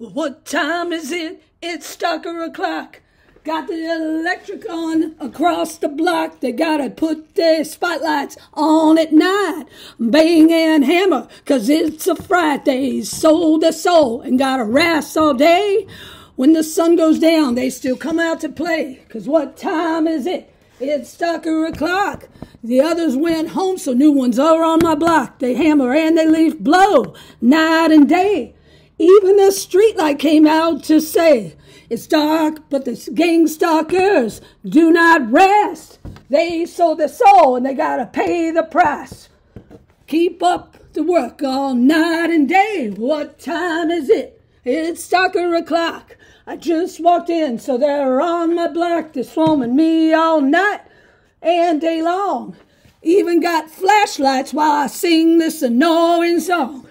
What time is it? It's Stucker o'clock. Got the electric on across the block. They gotta put their spotlights on at night. Bang and hammer, 'cause it's a Friday. Sold their soul and got a rest all day. When the sun goes down, they still come out to play. 'Cause what time is it? It's Stucker o'clock. The others went home, so new ones are on my block. They hammer and they leaf blow night and day. Even the streetlight came out to say, it's dark, but the gang stalkers do not rest. They sold their soul and they gotta pay the price. Keep up the work all night and day. What time is it? It's Stucker o'clock. I just walked in, so they're on my block. They're swarming me all night and day long. Even got flashlights while I sing this annoying song.